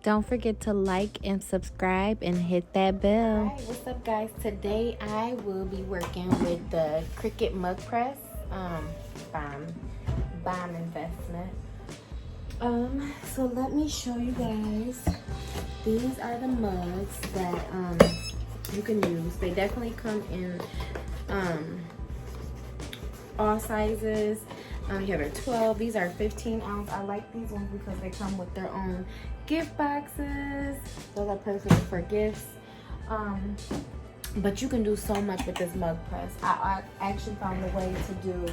Don't forget to like and subscribe and hit that bell. Alright, what's up guys? Today I will be working with the Cricut mug press. Bomb investment. So let me show you guys. These are the mugs that you can use. They definitely come in all sizes. You have a 12. These are 15 ounce. I like these ones because they come with their own gift boxes. Those are perfect for gifts. But you can do so much with this mug press. I actually found a way to do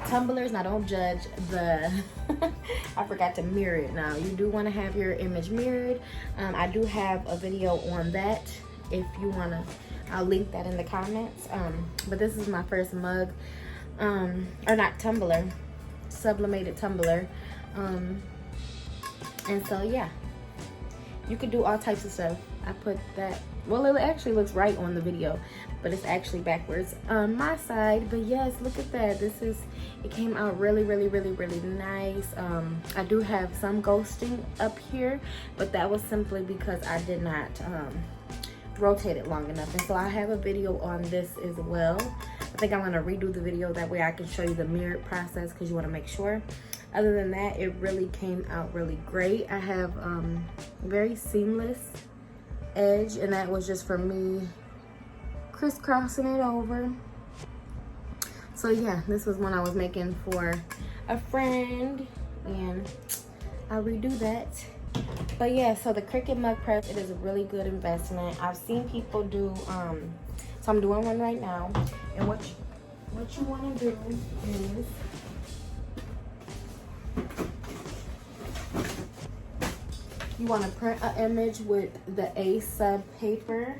tumblers. Now don't judge the I forgot to mirror it. Now you do want to have your image mirrored. I do have a video on that if you want to. I'll link that in the comments. But this is my first mug, or not tumbler, sublimated tumbler. And so yeah, you could do all types of stuff. I put that, well, it actually looks right on the video, but it's actually backwards on my side. But yes, look at that. This is, it came out really nice. I do have some ghosting up here, but that was simply because I did not rotate it long enough. And so I have a video on this as well. I think I'm gonna redo the video, that way I can show you the mirrored process, because you want to make sure. Other than that, it really came out really great. I have very seamless edge, and that was just for me crisscrossing it over. So yeah, this was one I was making for a friend, and I'll redo that. But yeah, so the Cricut mug press, it is a really good investment. I've seen people do so I'm doing one right now. And what you want to do is you want to print an image with the A sub paper.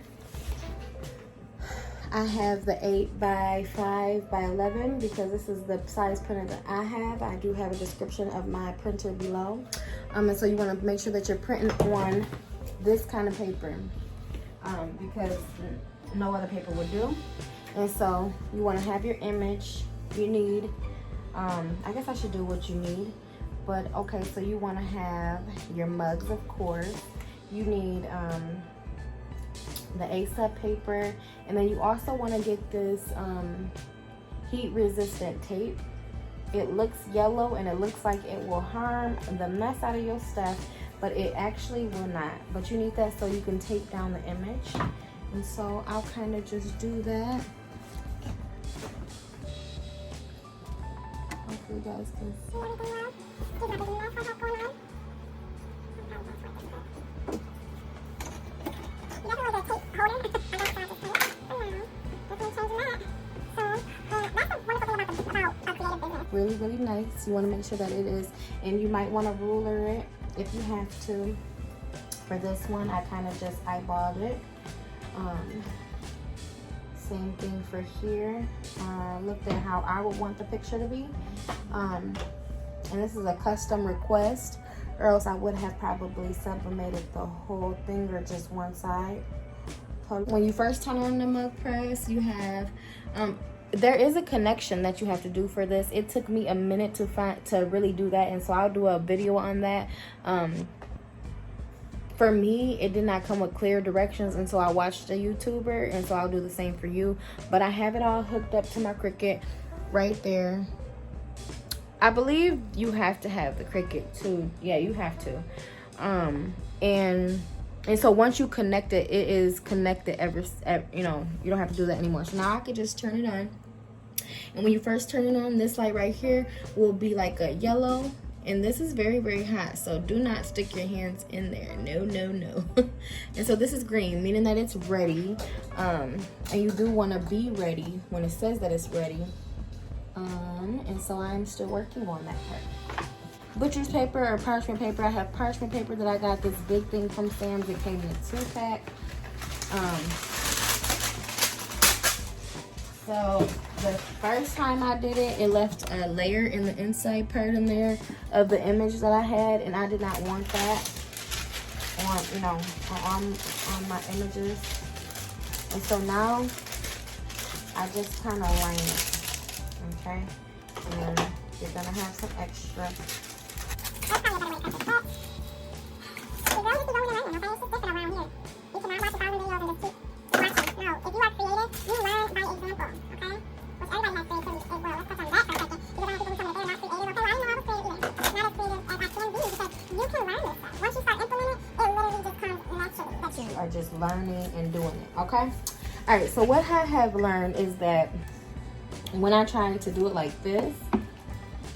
I have the 8x5x11 because this is the size printer that I have. I do have a description of my printer below. And so you want to make sure that you're printing on this kind of paper, because no other paper would do. And so you want to have your image. You need, I guess I should do what you need. But okay, so you want to have your mugs, of course. You need the A-sub paper, and then you also want to get this heat-resistant tape. It looks yellow and it looks like it will harm the mess out of your stuff, but it actually will not. But you need that so you can tape down the image. And so I'll kind of just do that. Hopefully you guys can see. Really nice. You want to make sure that it is, and you might want to ruler it if you have to. For this one, I kind of just eyeballed it. Same thing for here. Looked at how I would want the picture to be. And this is a custom request, or else I would have probably sublimated the whole thing or just one side. When you first turn on the mug press, you have there is a connection that you have to do for this. It took me a minute to really do that, and so I'll do a video on that. For me, it did not come with clear directions, and so I watched a YouTuber, and so I'll do the same for you. But I have it all hooked up to my Cricut right there. I believe you have to have the Cricut too. Yeah, you have to. And so once you connect it, it is connected you know, you don't have to do that anymore. So now I can just turn it on. And when you first turn it on, this light right here will be like a yellow. And this is very hot, so do not stick your hands in there. No. And so this is green, meaning that it's ready. And you do want to be ready when it says that it's ready. And so I'm still working on that part. Butcher's paper or parchment paper. I have parchment paper that I got this big thing from Sam's. It came in a 2-pack. So the first time I did it, it left a layer in the inside part in there of the image that I had, and I did not want that on, you know, on my images. And so now I just kind of line it. Okay, and you're gonna have some extra. just learning and doing it, okay? All right, so what I have learned is that when I try to do it like this,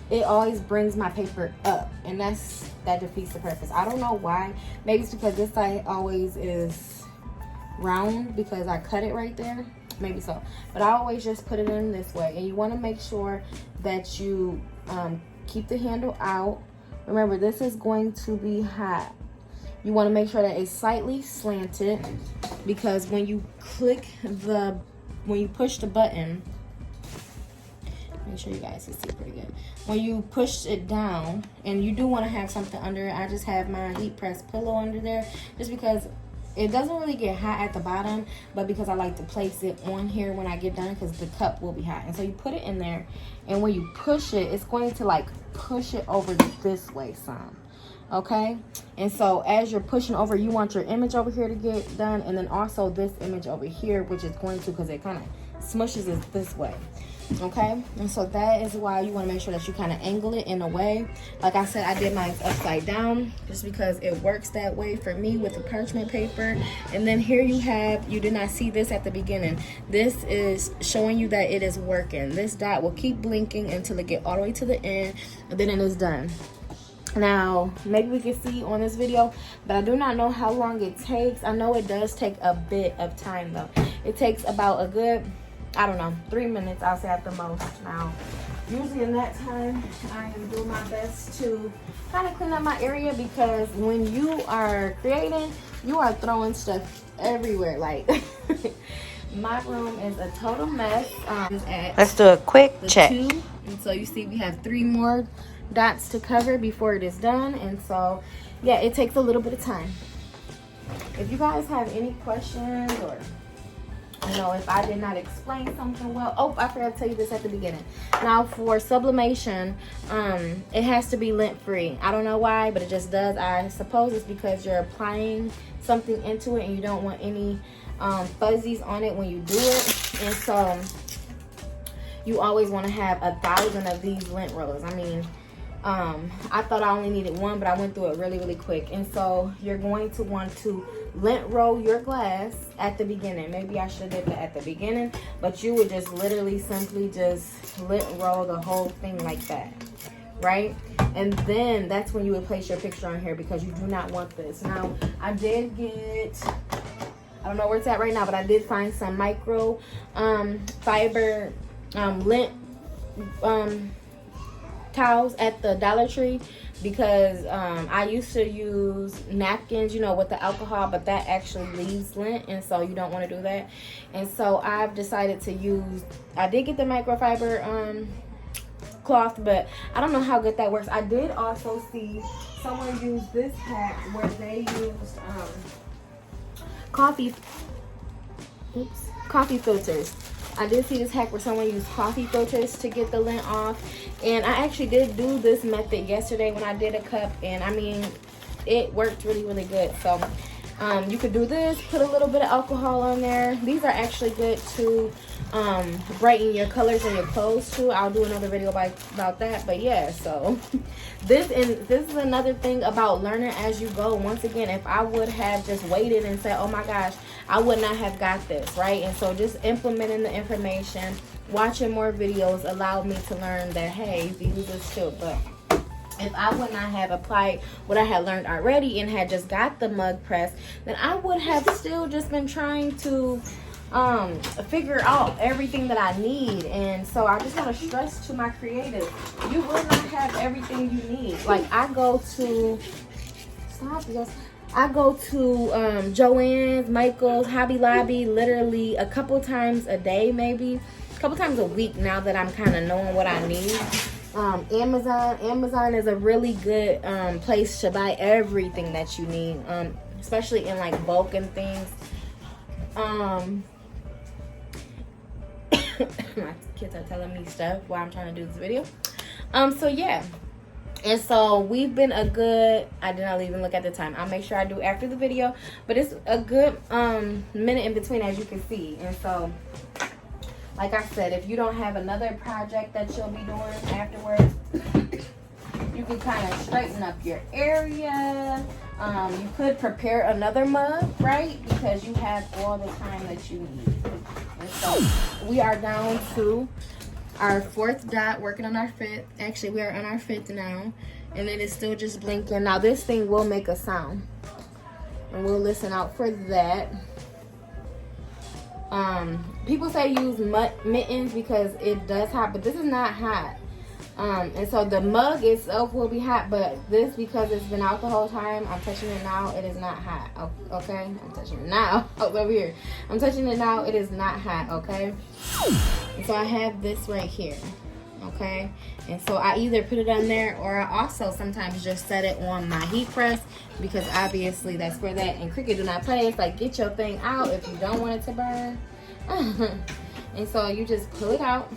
it always brings my paper up, and that defeats the purpose. I don't know why. Maybe it's because this side always is round because I cut it right there. Maybe so. But I always just put it in this way. And you want to make sure that you keep the handle out. Remember, this is going to be hot. You want to make sure that it's slightly slanted, because when you push the button, make sure you guys can see pretty good. When you push it down, and you do want to have something under it, I just have my heat press pillow under there, just because it doesn't really get hot at the bottom, but because I like to place it on here when I get done, because the cup will be hot. And so you put it in there, and when you push it, it's going to like push it over this way some. Okay, and so as you're pushing over, you want your image over here to get done, and then also this image over here, which is going to, because it kind of smushes it this way. Okay, and so that is why you want to make sure that you kind of angle it in a way. Like I said, I did mine upside down just because it works that way for me with the parchment paper. And then here you did not see this at the beginning. This is showing you that it is working. This dot will keep blinking until it get all the way to the end, and then it is done. Now, maybe we can see on this video, but I do not know how long it takes. I know it does take a bit of time though. It takes about a good, I don't know, 3 minutes, I'll say at the most. Now, usually in that time, I am doing my best to kind of clean up my area, because when you are creating, you are throwing stuff everywhere. Like, my room is a total mess. Let's do a quick check. 2, and so you see we have 3 more dots to cover before it is done. And so, yeah, it takes a little bit of time. If you guys have any questions, or you know, if I did not explain something well. Oh, I forgot to tell you this at the beginning. Now, for sublimation, it has to be lint free. I don't know why, but it just does. I suppose it's because you're applying something into it and you don't want any fuzzies on it when you do it. And so you always want to have 1,000 of these lint rolls. I mean, I thought I only needed 1, but I went through it really, really quick. And so you're going to want to lint roll your glass at the beginning. Maybe I should have did that at the beginning, but you would just literally simply just lint roll the whole thing like that, right? And then that's when you would place your picture on here, because you do not want this. Now, I did get, I don't know where it's at right now, but I did find some micro fiber lint towels at the Dollar Tree, because I used to use napkins, you know, with the alcohol, but that actually leaves lint, and so you don't want to do that. And so I've decided to use, I did get the microfiber cloth, but I don't know how good that works. I did also see someone use this pack where they used coffee filters. I did see this hack where someone used coffee filters to get the lint off, and I actually did do this method yesterday when I did a cup, and I mean, it worked really, really good. So you could do this, put a little bit of alcohol on there. These are actually good to brighten your colors in your clothes too. I'll do another video about that. But yeah, so this is another thing about learning as you go. Once again, if I would have just waited and said, oh my gosh, I would not have got this, right? And so just implementing the information, watching more videos allowed me to learn that, hey, you can use this too. But if I would not have applied what I had learned already and had just got the mug press, then I would have still just been trying to figure out everything that I need. And so I just want to stress to my creatives, you will not have everything you need. Like, I go to JOANS, Michael's, Hobby Lobby literally a couple times a day, maybe a couple times a week, now that I'm kind of knowing what I need. Amazon is a really good place to buy everything that you need, especially in like bulk and things. My kids are telling me stuff while I'm trying to do this video. So yeah, and so we've been a good, I did not even look at the time, I'll make sure I do after the video, but it's a good minute in between, as you can see. And so, like I said, if you don't have another project that you'll be doing afterwards, You can kind of straighten up your area. You could prepare another mug, right? Because you have all the time that you need. And so we are down to our 4th dot, working on our 5th. Actually, we are on our 5th now. And then it's still just blinking. Now this thing will make a sound. And we'll listen out for that. People say use mittens because it does hot, but this is not hot. And so the mug itself will be hot, but this, because it's been out the whole time, I'm touching it now, it is not hot. Okay, I'm touching it now. Oh, it's over here. I'm touching it now, it is not hot. Okay, and so I have this right here. Okay, and so I either put it on there, or I also sometimes just set it on my heat press, because obviously that's where that, and Cricut do not play. It's like, get your thing out if you don't want it to burn. And so you just pull it out.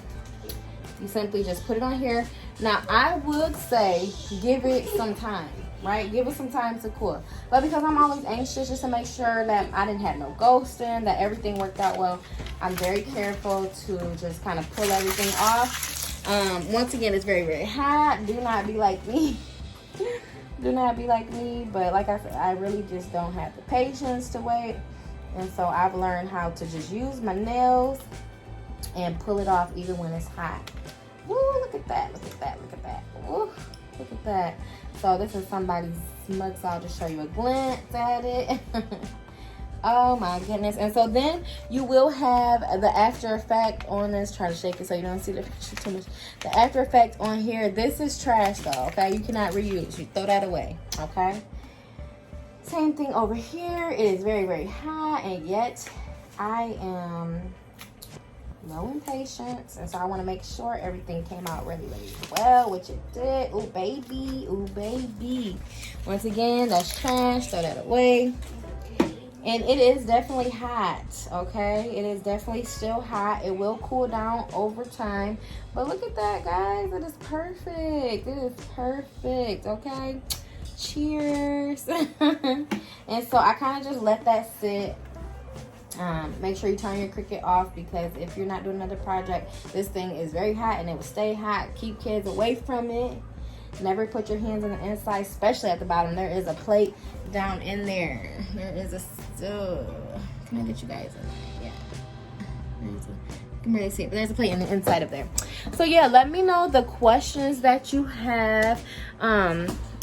You simply just put it on here. Now I would say give it some time, right? Give it some time to cool. But because I'm always anxious just to make sure that I didn't have no ghosting, that everything worked out well, I'm very careful to just kind of pull everything off. Once again, it's very, very hot. Do not be like me. Do not be like me. But like I said, I really just don't have the patience to wait. And so I've learned how to just use my nails and pull it off even when it's hot. Woo, look at that, look at that, look at that. Woo, look at that. So this is somebody's mug, so I'll just show you a glance at it. Oh my goodness. And so then you will have the after effect on this. Try to shake it so you don't see the picture too much. The after effect on here, this is trash though, okay? You cannot reuse. You throw that away, okay? Same thing over here. It is very, very hot, and yet I am low in patience, and so I want to make sure everything came out really, really well, which it did. Ooh, baby. Ooh, baby. Once again, that's trash. Throw that away. And it is definitely hot, okay? It is definitely still hot. It will cool down over time. But look at that, guys. It is perfect. It is perfect, okay? Cheers. And so I kind of just let that sit. Make sure you turn your Cricut off, because if you're not doing another project, this thing is very hot and it will stay hot. Keep kids away from it. Never put your hands on the inside, especially at the bottom. There is a plate down in there. There is a can I get you guys in there? Yeah. You can really see it, but there's a plate in the inside of there. So yeah, let me know the questions that you have.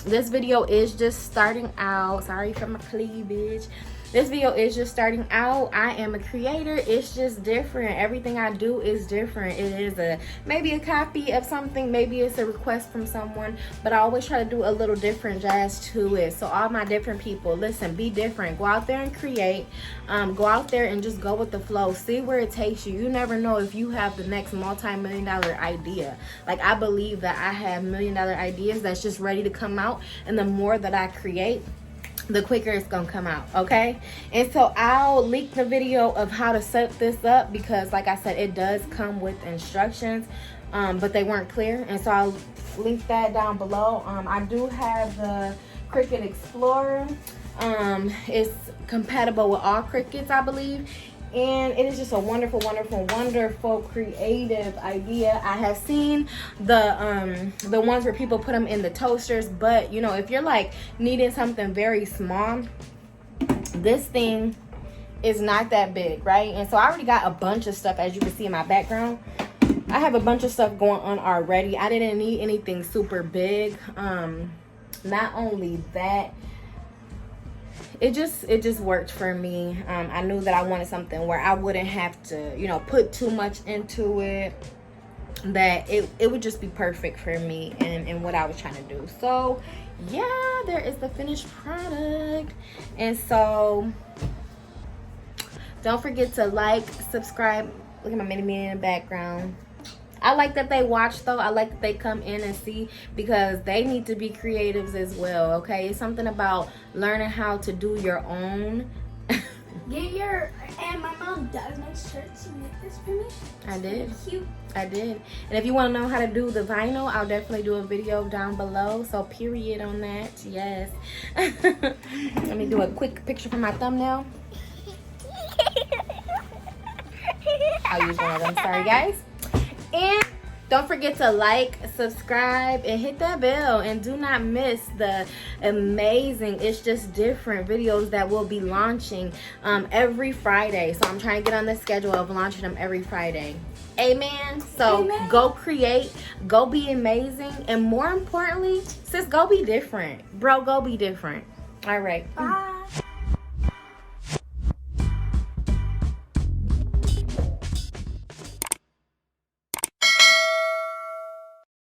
This video is just starting out. Sorry for my cleavage. This video is just starting out. I am a creator. It's just different. Everything I do is different. It is maybe a copy of something. Maybe it's a request from someone. But I always try to do a little different jazz to it. So all my different people, listen, be different. Go out there and create. Go out there and just go with the flow. See where it takes you. You never know if you have the next multi-million-dollar idea. Like, I believe that I have million-dollar ideas that's just ready to come out. And the more that I create, the quicker it's gonna come out, okay? And so I'll link the video of how to set this up, because like I said, it does come with instructions, but they weren't clear, and so I'll link that down below. I do have the Cricut Explorer. It's compatible with all Cricuts, I believe. And it is just a wonderful, wonderful, wonderful creative idea. I have seen the ones where people put them in the toasters, but you know, if you're like needing something very small, this thing is not that big, right? And so I already got a bunch of stuff, as you can see in my background. I have a bunch of stuff going on already. I didn't need anything super big. Not only that, it just worked for me. I knew that I wanted something where I wouldn't have to, you know, put too much into it, that it would just be perfect for me and what I was trying to do. So yeah, there is the finished product. And so don't forget to like, subscribe. Look at my mini me in the background. I like that they watch though. I like that they come in and see, because they need to be creatives as well, okay? It's something about learning how to do your own. And my mom does make sure to make this for me. I did. Cute. I did. And if you want to know how to do the vinyl, I'll definitely do a video down below. So period on that. Yes. Let me do a quick picture for my thumbnail. I'll use one of them. Sorry, guys. And Don't forget to like, subscribe, and hit that bell. And do not miss the amazing It's Just Different videos that will be launching every Friday. So I'm trying to get on the schedule of launching them every Friday. Amen. So Amen. Go create, go be amazing, and more importantly, sis, go be different. Bro, go be different. All right. Bye.